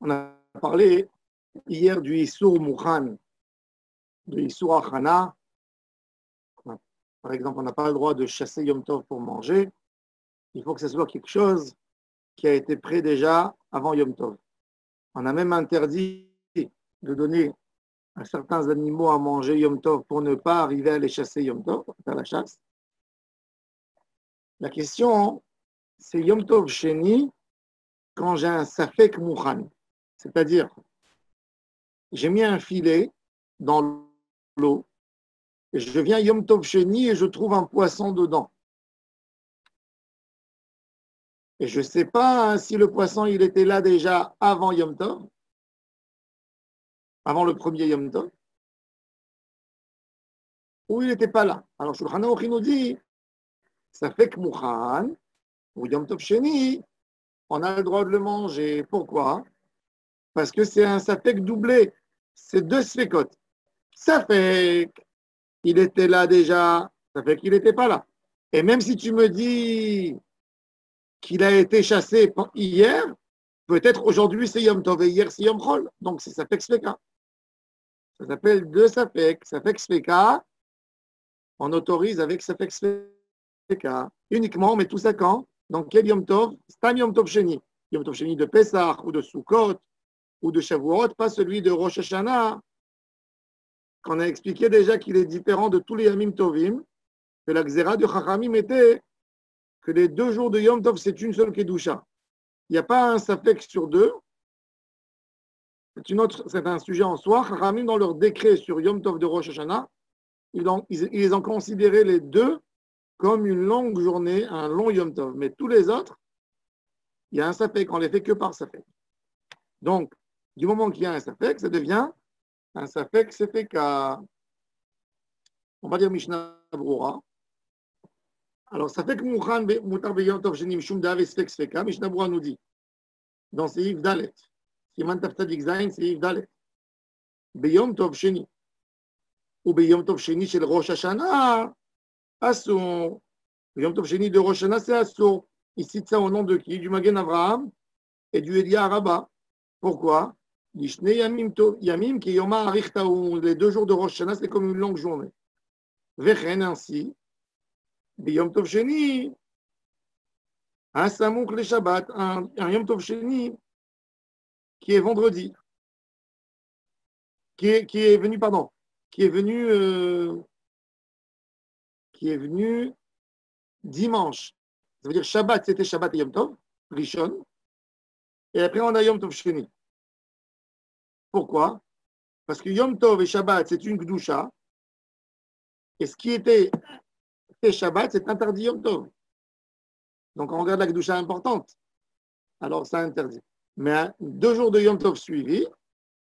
On a parlé hier du Issour Mouchan, du Issour Achana. Par exemple, on n'a pas le droit de chasser Yom Tov pour manger. Il faut que ce soit quelque chose qui a été prêt déjà avant Yom Tov. On a même interdit de donner à certains animaux à manger Yom Tov pour ne pas arriver à les chasser Yom Tov, faire la chasse. La question, c'est Yom Tov Sheni quand j'ai un Safek Mouchan. C'est-à-dire, j'ai mis un filet dans l'eau, et je viens Yom Tov Sheni et je trouve un poisson dedans. Et je ne sais pas si le poisson il était là déjà avant Yom Tov, avant le premier Yom Tov, ou il n'était pas là. Alors Shulchan Aruch nous dit, Safek Mouchan, ou Yom Tov Sheni, on a le droit de le manger. Pourquoi? Parce que c'est un Safek doublé. C'est deux Sfekot. Safek, il était là déjà, Safek, il n'était pas là. Et même si tu me dis qu'il a été chassé hier, peut-être aujourd'hui c'est Yom Tov et hier c'est Yom Chol. Donc c'est Safek Sveka. Ça s'appelle deux Safek. Safek Sveka, on autorise avec Safek Sveka. Uniquement, mais tout ça quand? Donc quel Yom Tov? Stam Yom Tov Sheni. Yom Tov Sheni de Pesach ou de Sukkot ou de Shavuot, pas celui de Rosh Hashanah, qu'on a expliqué déjà qu'il est différent de tous les Yamim Tovim, que la Xéra de Chachamim était que les 2 jours de Yom Tov, c'est une seule Kedusha. Il n'y a pas un Safek sur 2. C'est un sujet en soi. Chachamim, dans leur décret sur Yom Tov de Rosh Hashanah, ils ont considéré les 2 comme une longue journée, un long Yom Tov. Mais tous les autres, il y a un Safek, on ne les fait que par Safek. Donc, du moment qu'il y a un Safek, ça devient un Safek Sefeka. On va dire Mishnah Brura. Alors, Safek Mouchan Moutar Beyom Tov Shenim Shum Dav Sfek Sfeka, Mishnah Brura nous dit, dans Seif Dalet, Siman Taftadik Zayin, Seif Dalet, Beyom Tov Sheni, ou Beyom Tov Sheni Shel Rosh Hashanah, Assour. Beyom Tov Sheni de Rosh Hashanah, c'est Assour. Il cite ça au nom de qui? Du Magen Avraham et du Elia Araba. Pourquoi? Lishne Yamim Tov, Yamim qui Yoma Arich Taoun, les 2 jours de Rosh Hashanah, c'est comme une longue journée. Vechen ainsi, Beyom Tov Sheni, un Samouk le Shabbat, un Yom Tov Sheni qui est vendredi, qui est venu, pardon, qui est venu dimanche. Ça veut dire Shabbat, c'était Shabbat et Yom Tov, Rishon, et après on a Yom Tov Sheni. Pourquoi? Parce que Yom Tov et Shabbat, c'est une Gdusha, et ce qui était fait Shabbat, c'est interdit Yom Tov. Donc on regarde la Gdusha importante, alors ça interdit. Mais 2 jours de Yom Tov suivis,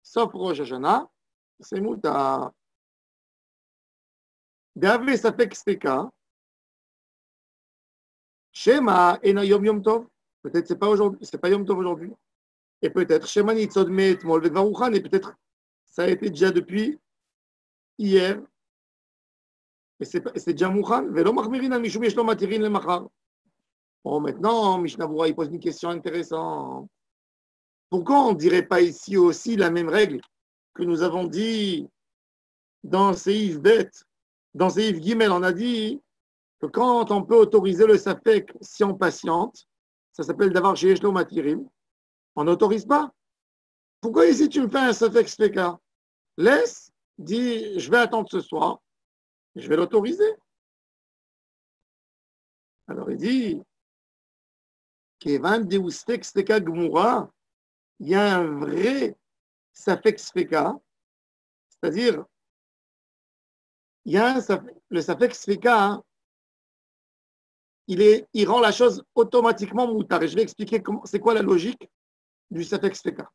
sauf Rosh Hashanah, c'est Moutar. D'Ave Safek Sveka, Shema Ena Yom Yom Tov. Peut-être c'est pas aujourd'hui, c'est pas Yom Tov aujourd'hui. Et peut-être Shema Nitzod Met Mol Vedvaruchan, et peut-être ça a été déjà depuis hier. Et c'est déjà Mouchan. Velo Machmirin Mishum Yeshlo Matirin le Machar. Bon, maintenant, Mishnah Brura, il pose une question intéressante. Pourquoi on ne dirait pas ici aussi la même règle que nous avons dit dans Seif Bet, dans Seif Gimel, on a dit que quand on peut autoriser le Safek si on patiente, ça s'appelle d'avoir chez Yeshlo Matirim, on n'autorise pas. Pourquoi ici tu me fais un Safek Speka? Laisse, dis, je vais attendre ce soir, je vais l'autoriser. Alors il dit, Kevan Deustek Speka Gmura, il y a un vrai Safek Speka, c'est-à-dire, il y a le Safek Speka, hein, il rend la chose automatiquement moutar. Et je vais expliquer c'est quoi la logique du Safek Speka.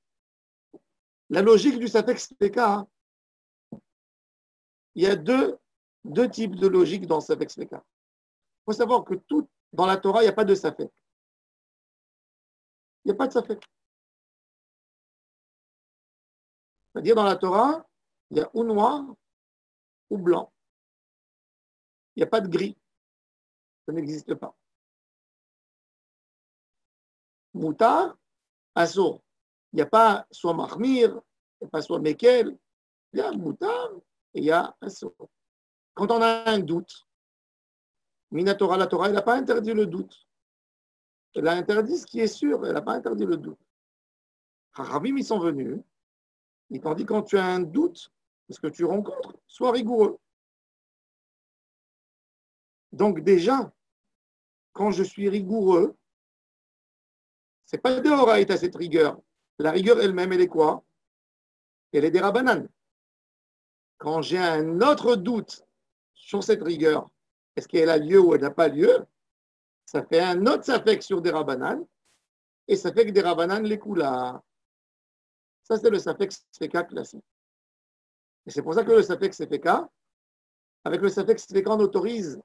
La logique du Safek Speka, il y a deux types de logique dans Safek Speka. Il faut savoir que tout dans la Torah, il n'y a pas de Safek. Il n'y a pas de Safek. C'est-à-dire dans la Torah, il y a ou noir ou blanc. Il n'y a pas de gris. Ça n'existe pas. Moutar, assour. Il n'y a pas soit Mahmir, il n'y a pas soit Mekel, il y a Moutar et il y a Assour. Quand on a un doute, Minatora, la Torah, elle n'a pas interdit le doute. Elle a interdit ce qui est sûr, elle n'a pas interdit le doute. Chachamim, ils sont venus, ils t'ont dit quand tu as un doute, ce que tu rencontres, sois rigoureux. Donc déjà, quand je suis rigoureux, ce n'est pas de Horaïta cette rigueur. La rigueur elle-même, elle est quoi? Elle est des Rabbanan. Quand j'ai un autre doute sur cette rigueur, est-ce qu'elle a lieu ou elle n'a pas lieu? Ça fait un autre safek sur des Rabbanan, et ça fait que des Rabbanan les Kula. Ça, c'est le safek Sfeka classique. Et c'est pour ça que le safek Sfeka, avec le safek Sfeka, on autorise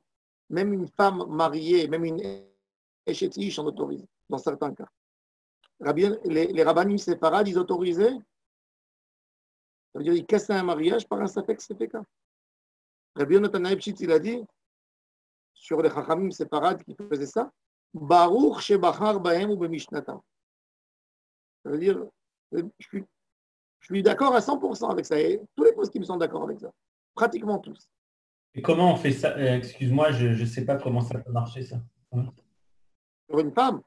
même une femme mariée, même une échetiche, on autorise, dans certains cas. Les rabbanim séfarades, ils autorisaient, ça veut dire ils cassaient un mariage par un safek Sfeka. Rabbi Yonatan Aïpchitz, il a dit, sur les chachamim séfarades qui faisaient ça, Baruch shebachar bahem ou bemishnata. Ça veut dire, je suis d'accord à 100% avec ça. Et tous les poskim sont d'accord avec ça. Pratiquement tous. Et comment on fait ça? Excuse-moi, je ne sais pas comment ça peut marcher, ça. Pour une femme,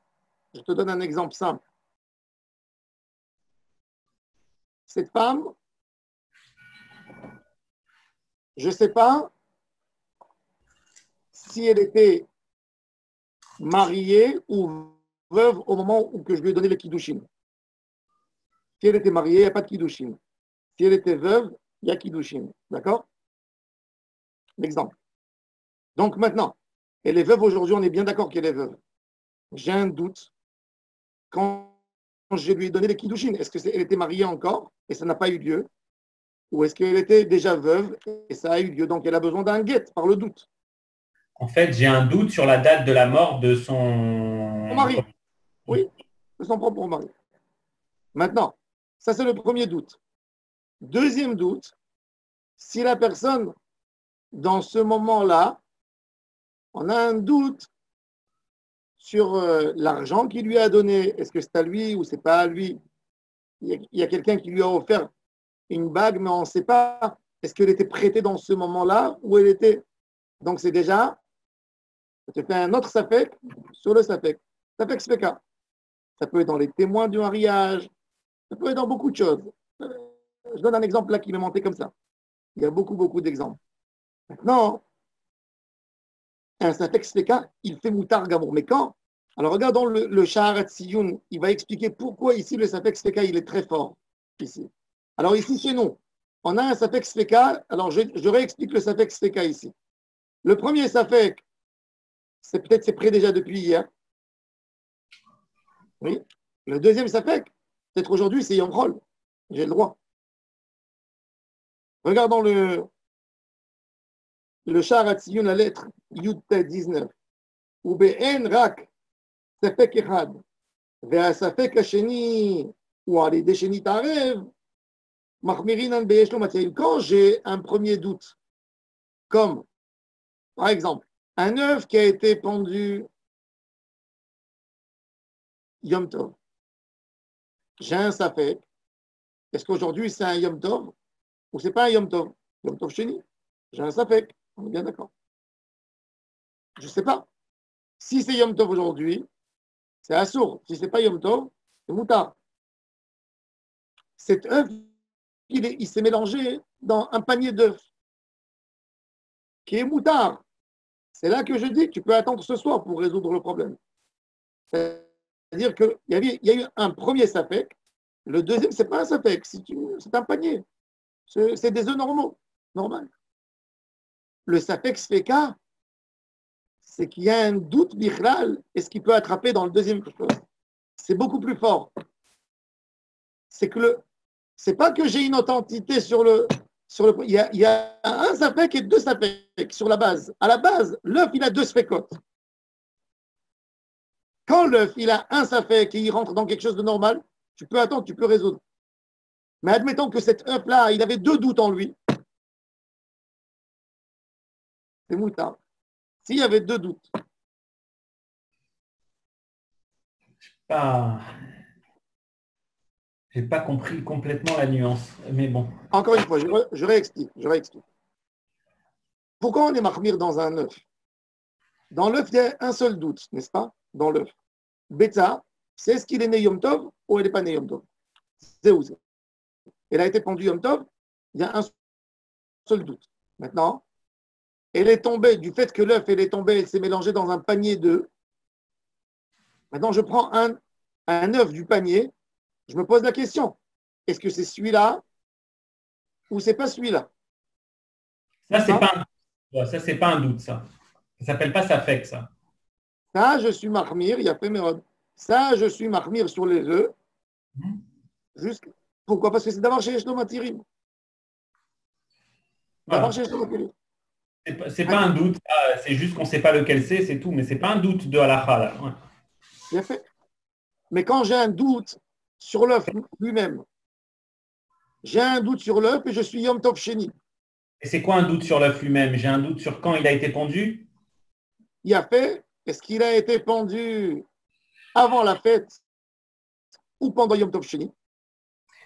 je te donne un exemple simple. Cette femme, je ne sais pas si elle était mariée ou veuve au moment où que je lui ai donné le kiddushin. Si elle était mariée, il n'y a pas de kiddushin. Si elle était veuve, il y a kiddushin. D'accord? L'exemple. Donc maintenant, elle est veuve aujourd'hui, on est bien d'accord qu'elle est veuve. J'ai un doute. Quand je lui ai donné les kiddushin, est-ce qu'elle était mariée encore et ça n'a pas eu lieu? Ou est-ce qu'elle était déjà veuve et ça a eu lieu? Donc elle a besoin d'un guet par le doute. En fait, j'ai un doute sur la date de la mort de Son son... mari, oui, de son propre mari. Maintenant, ça c'est le premier doute. Deuxième doute, si la personne, dans ce moment-là, on a un doute sur l'argent qu'il lui a donné, est-ce que c'est à lui ou c'est pas à lui? Il y a quelqu'un qui lui a offert une bague, mais on ne sait pas, est-ce qu'elle était prêtée dans ce moment-là ou elle était. Donc c'est déjà, ça te fait un autre safek sur le safek. Safek speka. Ça peut être dans les témoins du mariage, ça peut être dans beaucoup de choses. Je donne un exemple là qui m'est monté comme ça. Il y a beaucoup, beaucoup d'exemples. Maintenant, un safek speka, il fait moutar gamour. Mais quand? Alors regardons le Shaharat Siyun, il va expliquer pourquoi ici le safek speka, il est très fort. Ici. Alors ici, chez nous, on a un safek speka. Alors je réexplique le safek speka ici. Le premier safek, c'est prêt déjà depuis hier. Oui. Le deuxième safek, peut-être aujourd'hui, c'est Yom Rol. J'ai le droit. Regardons le Shaharat Siyun, la lettre Yud 19. Ou be'en rak safek echad. והספק השני הוא על ידי שנתערב, מחמירינן ביש לו מצבים. Quand j'ai un premier doute, comme par exemple un œuf qui a été pendu Yom Tov, j'ai un safek, est-ce qu'aujourd'hui c'est un Yom Tov ou c'est pas un Yom Tov? Yom Tov Sheni, j'ai un safek, on est bien d'accord. Je ne sais pas. Si c'est Yom Tov aujourd'hui, c'est assour. Si ce n'est pas Yom Tov, c'est moutar. Cet œuf, il s'est mélangé dans un panier d'œufs qui est moutard. C'est là que je dis que tu peux attendre ce soir pour résoudre le problème. C'est-à-dire qu'il y a eu un premier safek, le deuxième, ce n'est pas un safek, c'est un panier. C'est des œufs normaux, normal. Le safek sfeka, c'est qu'il y a un doute bichlal, est-ce qu'il peut attraper dans le deuxième? C'est beaucoup plus fort. C'est pas que j'ai une authenticité sur le il y a un safek et deux safek sur la base. À la base, l'œuf, il a deux sfekot. Quand l'œuf, il a un safek et il rentre dans quelque chose de normal, tu peux attendre, tu peux résoudre. Mais admettons que cet œuf-là, il avait deux doutes en lui. C'est moutard. S'il y avait deux doutes. Ah. J'ai pas compris complètement la nuance, mais bon. Encore une fois, je réexplique. Pourquoi on est marmire dans un œuf? Dans l'œuf, il y a un seul doute, n'est-ce pas? Dans l'œuf. Beta, c'est est-ce qu'il est né Yom Tov ou elle n'est pas né Yom Tov? C'est où c'est? Elle a été pendue Yom Tov, il y a un seul doute. Maintenant, elle est tombée, du fait que l'œuf, elle est tombée, elle s'est mélangée dans un panier d'œufs. Maintenant, je prends un œuf du panier, je me pose la question, est-ce que c'est celui-là ou c'est pas celui-là? Ça, c'est pas un doute. Ça, c'est pas un doute, ça. Ça s'appelle pas safek, ça. Ça, je suis marmire, il y a fait mérode. Ça, je suis marmire sur les œufs. Pourquoi? Parce que c'est d'abord chez Eshlo Matirim. D'abord chez Eshlo Matirim. C'est pas un doute, c'est juste qu'on ne sait pas lequel c'est tout, mais c'est pas un doute de halakha, là. Ouais. Bien fait. Mais quand j'ai un doute sur l'œuf lui-même, j'ai un doute sur l'œuf et je suis Yom Tov Sheni. Et c'est quoi un doute sur l'œuf lui-même? J'ai un doute sur quand il a été pondu? Il a fait, est-ce qu'il a été pendu avant la fête ou pendant Yom Tov Sheni?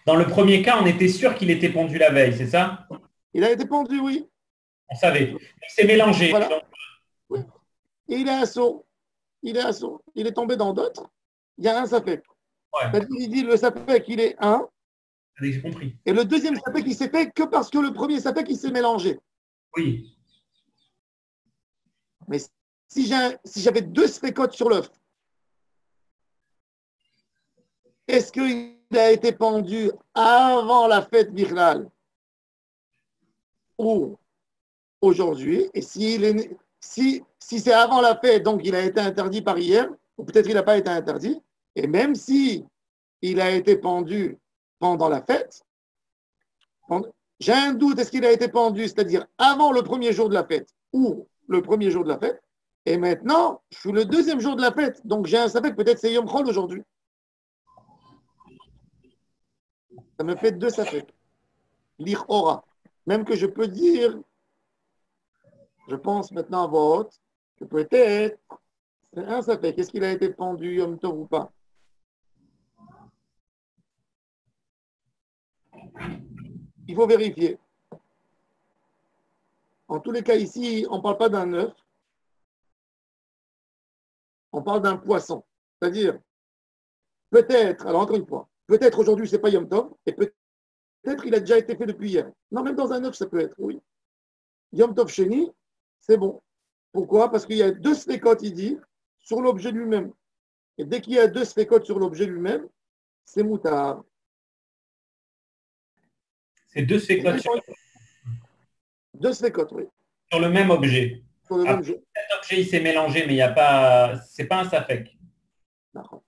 Dans le premier cas, on était sûr qu'il était pondu la veille, c'est ça? Il a été pendu, oui. On savait. Il s'est mélangé. Voilà. Oui. Et il est assaut. Il est tombé dans d'autres. Il y a un sapek. Ouais. C'est-à-dire, il dit le sapek, il est un. J'ai compris. Et le deuxième sapek, il s'est fait que parce que le premier sapek, il s'est mélangé. Oui. Mais si j'avais deux spécotes sur l'œuf, est-ce qu'il a été pendu avant la fête Bichlal ou aujourd'hui? Et si c'est avant la fête, donc il a été interdit par hier, ou peut-être il n'a pas été interdit, et même si il a été pendu pendant la fête, j'ai un doute, est-ce qu'il a été pendu, c'est-à-dire avant le premier jour de la fête ou le premier jour de la fête, et maintenant, je suis le deuxième jour de la fête, donc j'ai un sapek, peut-être c'est Yom Chol aujourd'hui. Ça me fait deux sapeks. Lire aura. Même que je peux dire, je pense maintenant à voix haute, que peut-être c'est un sapek. Est-ce qu'il a été pendu Yom Tov ou pas? Il faut vérifier. En tous les cas, ici, on ne parle pas d'un œuf, on parle d'un poisson. C'est-à-dire, peut-être, alors encore une fois, peut-être aujourd'hui, ce n'est pas Yom Tov, et peut-être il a déjà été fait depuis hier. Non, même dans un œuf, ça peut être, oui. Yom Tov Sheni, c'est bon. Pourquoi? Parce qu'il y a deux spécotes, il dit, sur l'objet lui-même. Et dès qu'il y a deux spécotes sur l'objet lui-même, c'est moutard. C'est deux spécotes Deux spécotes, oui. sur le même objet. Sur le même objet. Cet objet, il s'est mélangé, mais il n'y a pas. C'est pas un safek. D'accord.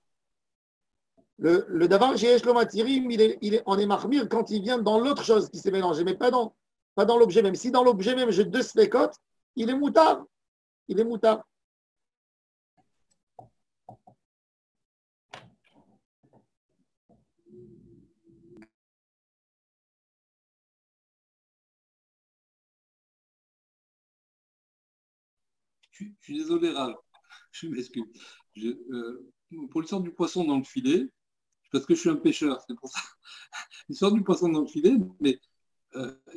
Le davar chez Eshlo Matirim, on est marmire quand il vient dans l'autre chose qui s'est mélangée, mais pas dans l'objet même. Si dans l'objet même j'ai deux spécotes, il est moutard. Il est moutard. Je suis désolé, Rav. Je m'excuse. Pour l'histoire du poisson dans le filet, parce que je suis un pêcheur, c'est pour ça. L'histoire du poisson dans le filet, mais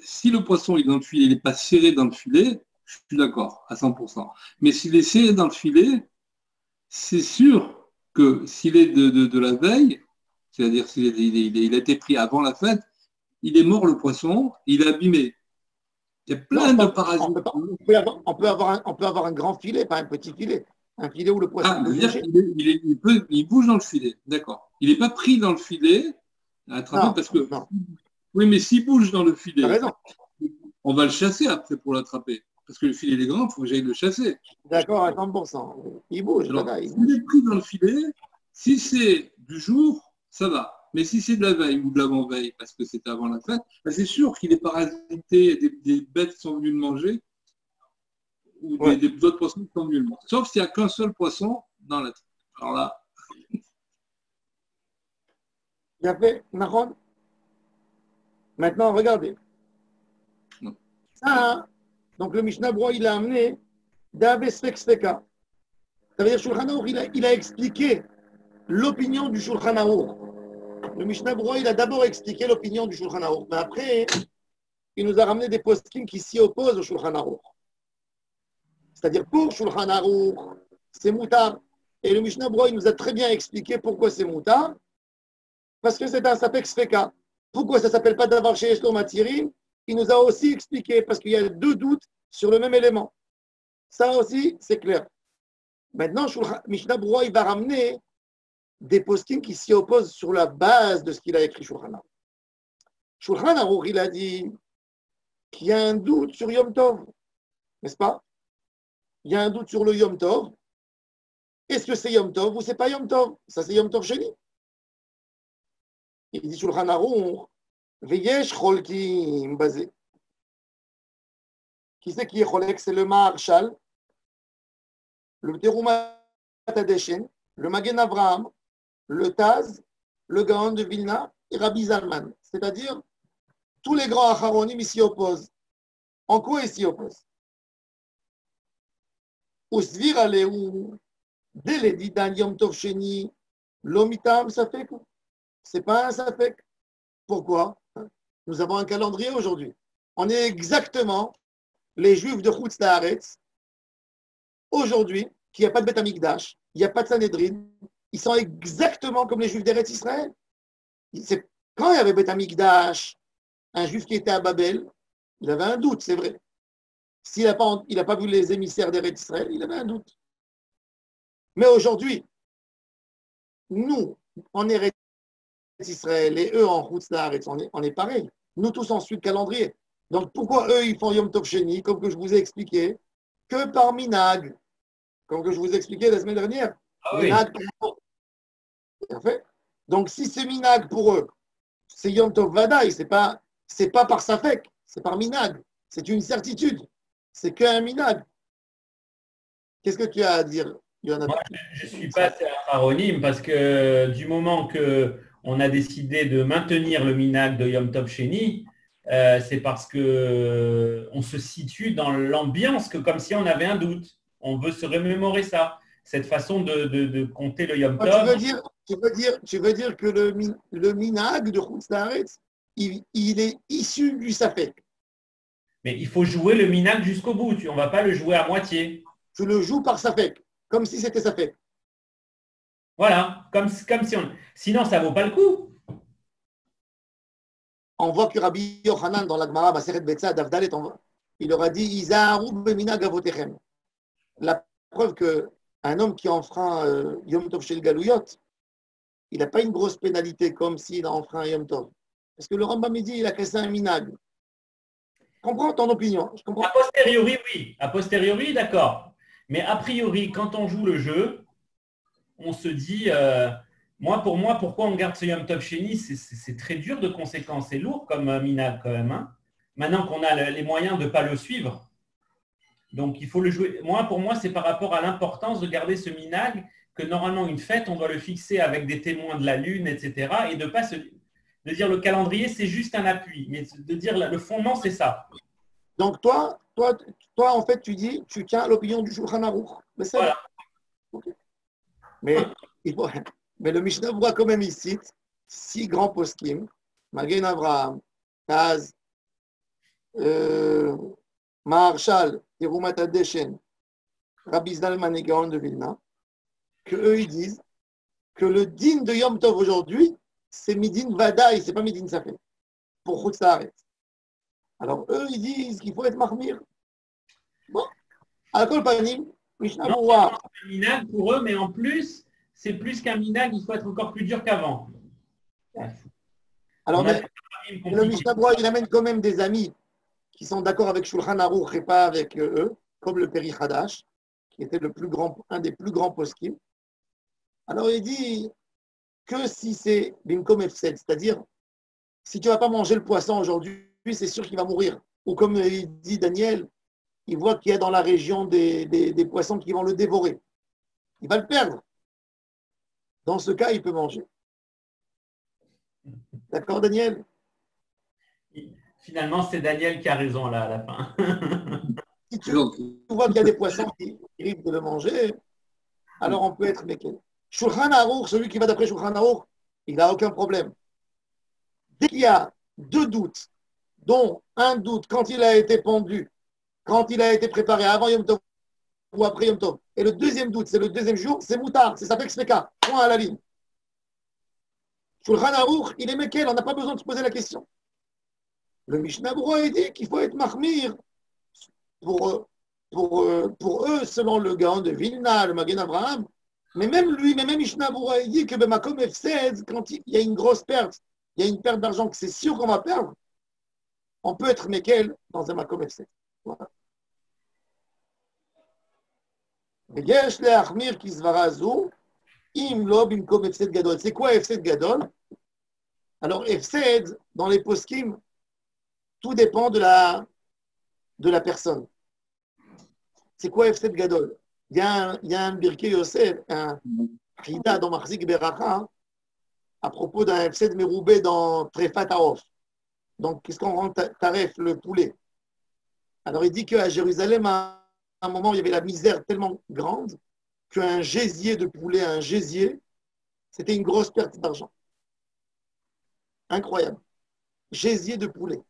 si le poisson est dans le filet, il n'est pas serré dans le filet, je suis d'accord à 100%. Mais s'il est serré dans le filet, c'est sûr que s'il est de la veille, c'est-à-dire s'il a été pris avant la fête, il est mort le poisson, il est abîmé. Il y a plein de parasites. On peut avoir un grand filet, pas un petit filet. Un filet où le poisson. Il bouge dans le filet, d'accord. Il n'est pas pris dans le filet, attrapé parce que. Non. Oui, mais s'il bouge dans le filet, on va le chasser après pour l'attraper. Parce que le filet est grand, il faut que j'aille le chasser. D'accord, à 100%. Il bouge. Alors, s'il est pris dans le filet, si c'est du jour, ça va. Mais si c'est de la veille ou de l'avant-veille, parce que c'était avant la fête, ben c'est sûr qu'il est parasité, des bêtes qui sont venues le manger, ou des autres poissons qui sont venus le manger. Sauf s'il n'y a qu'un seul poisson dans la tête. Alors là. Il a fait, Nahon. Maintenant, regardez. Non. Ça, donc le Mishnah Broi, il a amené d'Avesfek Sveka. Ça veut dire Shulchan Aruch, il a expliqué l'opinion du Shulchan Aruch. Le Mishnah Berurah, il a d'abord expliqué l'opinion du Shulchan Aruch, mais après, il nous a ramené des poskim qui s'y opposent au Shulchan Aruch. C'est-à-dire, pour Shulchan Aruch, c'est moutar. Et le Mishnah Berurah, il nous a très bien expliqué pourquoi c'est moutar. Parce que c'est un sapek sfeka. Pourquoi ça ne s'appelle pas d'avoir chez Eshlo Matirim? Il nous a aussi expliqué, parce qu'il y a deux doutes sur le même élément. Ça aussi, c'est clair. Maintenant, Mishnah Berurah, il va ramener des poskim qui s'y opposent sur la base de ce qu'il a écrit Shulchan Aruch. Shulchan Aruch, il a dit qu'il y a un doute sur Yom Tov, n'est-ce pas? Il y a un doute sur le Yom Tov. Est-ce que c'est Yom Tov ou c'est pas Yom Tov? Ça, c'est Yom Tov Sheni. Il dit Shulchan Aruch, Veyesh Cholkim basé. Qui c'est qui est Cholek? C'est le Maharshal, le Terumat Adeshen, le Magen Avraham, le Taz, le Gaon de Vilna et Rabbi Zalman. C'est-à-dire, tous les grands Acharonim s'y opposent. En quoi ils s'y opposent? Usvir Aleu, dès les Didan Yom Tov Sheni, l'Omitam Safek. C'est pas un Safek. Pourquoi? Nous avons un calendrier aujourd'hui. On est exactement les Juifs de Chutz La'aretz. Aujourd'hui, qu'il n'y a pas de Beth Amikdash, il n'y a pas de Sanhedrin, ils sont exactement comme les Juifs d'Eretz Israël. Quand il y avait Beth Amikdash, un Juif qui était à Babel, il avait un doute, c'est vrai. S'il n'a pas vu les émissaires d'Eretz Israël, il avait un doute. Mais aujourd'hui, nous, en Eretz Israël et eux en Chutz La'aretz, on est pareil. Nous tous en suite calendrier. Donc pourquoi eux, ils font Yom Tov Sheni, comme que je vous ai expliqué, que par Minag, comme que je vous ai expliqué la semaine dernière. Ah oui. Minag, donc si c'est Minag pour eux, c'est Yom Tov Vadaï, c'est pas par Safek, c'est par Minag. C'est une certitude. C'est qu'un Minag. Qu'est-ce que tu as à dire, Jonathan? Moi, je ne suis pas Acharonim parce que du moment qu'on a décidé de maintenir le minag de Yom Tov Sheni, c'est parce qu'on se situe dans l'ambiance que comme si on avait un doute. On veut se remémorer ça, cette façon de compter le Yom Tov. Tu veux dire que le minag de Chutz La'aretz, il est issu du Safek. Mais il faut jouer le minag jusqu'au bout. On ne va pas le jouer à moitié. Tu le joues par Safek, comme si c'était Safek. Voilà, comme si on... Sinon, ça ne vaut pas le coup. On voit que Rabbi Yochanan, dans la Gemara, Maseret Betza, Davdalet, il leur a dit Izaharu b'minag avotechem. La preuve qu'un homme qui enfreint Yom Tov Shel Galouyot, il n'a pas une grosse pénalité comme s'il a enfreint Yom Tov. Parce que le Rambam dit il a cassé un minag. Je comprends ton opinion. Je comprends. A posteriori, oui. A posteriori, d'accord. Mais a priori, quand on joue le jeu, on se dit, pour moi, pourquoi on garde ce Yom Tov Sheni? C'est très dur de conséquences. C'est lourd comme minag quand même. Hein. Maintenant qu'on a les moyens de ne pas le suivre. Donc, il faut le jouer. Pour moi, c'est par rapport à l'importance de garder ce minag que normalement, une fête, on doit le fixer avec des témoins de la lune, etc. Et de pas de dire le calendrier, c'est juste un appui. Mais de dire le fondement, c'est ça. Donc, toi, en fait, tu tiens à l'opinion du Shulchan Aruch. Mais c'est Voilà. Okay. Mais le Mishnah voit quand même ici 6 grands poskim, Magen Avraham, Taz, Maharshal, Terumat Adeshen, Rabbi Zalman et Gaon de Vilna, que eux ils disent que le din de Yom Tov aujourd'hui, c'est Midin Vadaï, c'est pas Midin Safek, pour Chutz La'aretz. Alors eux ils disent qu'il faut être mahmir. Bon, à Kol Panim, Mishnah Berurah. C'est un minag pour eux, mais en plus, c'est plus qu'un minag, il faut être encore plus dur qu'avant. Alors, le Mishnah Berurah, il amène quand même des amis qui sont d'accord avec Shulchan Aruch et pas avec eux, comme le Peri Hadash, qui était un des plus grands poskim. Alors, il dit que si c'est Bimkom Efsed, c'est-à-dire, si tu ne vas pas manger le poisson aujourd'hui, c'est sûr qu'il va mourir. Ou comme il dit Daniel, il voit qu'il y a dans la région des poissons qui vont le dévorer. Il va le perdre. Dans ce cas, il peut manger. D'accord, Daniel? Finalement, c'est Daniel qui a raison là à la fin. Si tu vois qu'il y a des poissons qui risquent de le manger, alors on peut être méquel. Shulchan Aruch, celui qui va d'après Shulchan Aruch, il n'a aucun problème. Dès qu'il y a deux doutes, dont un doute quand il a été pendu, quand il a été préparé avant Yom Tov ou après Yom Tov, et le deuxième doute, c'est le deuxième jour, c'est moutard, c'est Safek Smeka, point à la ligne. Shulchan Aruch, il est Mekel, on n'a pas besoin de se poser la question. Le Mishnah Berurah dit qu'il faut être mahmir pour eux, selon le Gaon de Vilna, le Magen Abraham. Mais même lui, mais même Mishnah Berurah dit que Bemakom F16, quand il y a une grosse perte, il y a une perte d'argent que c'est sûr qu'on va perdre, on peut être Mekel dans un Makom F16. Voilà. ויש להחמיר כסברה זו, אם לא במקום הפסד גדול. C'est quoi הפסד גדול? Alors, הפסד, dans les poskim, tout dépend de la personne. C'est quoi הפסד gadol? Il y a un Birkei Yosef, un Chida dans Marzik Beracha, à propos d'un הפסד meroubé dans Trefat Haof. Donc, qu'est-ce qu'on rend taref, le poulet? Alors, il dit qu'à Jérusalem, à un moment, il y avait la misère tellement grande qu'un gésier de poulet, un gésier, c'était une grosse perte d'argent. Incroyable. Gésier de poulet.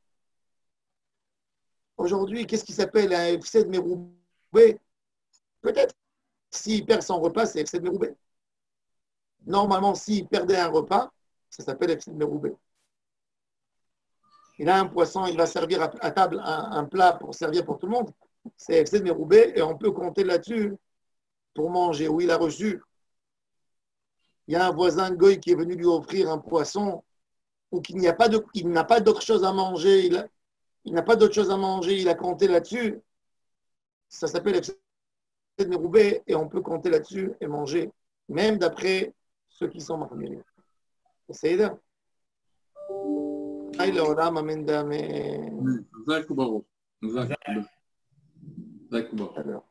Aujourd'hui, qu'est-ce qui s'appelle un Hefsed Meroubé? Peut-être s'il perd son repas, c'est Hefsed Meroubé. Normalement, s'il perdait un repas, ça s'appelle Hefsed Meroubé. Il a un poisson, il va servir à table un plat pour servir pour tout le monde. C'est Hefsed Meroubé et on peut compter là-dessus pour manger. Où il a reçu. Il y a un voisin Goy qui est venu lui offrir un poisson ou qu'il n'a pas d'autre chose à manger. Il n'a pas d'autre chose à manger, il a compté là-dessus. Ça s'appelle Hefsed Meroubé et on peut compter là-dessus et manger, même d'après ceux qui sont marmirés. C'est ça. Aïe, l'olam, amen, d'amen. Zach Baruch. Zach Baruch.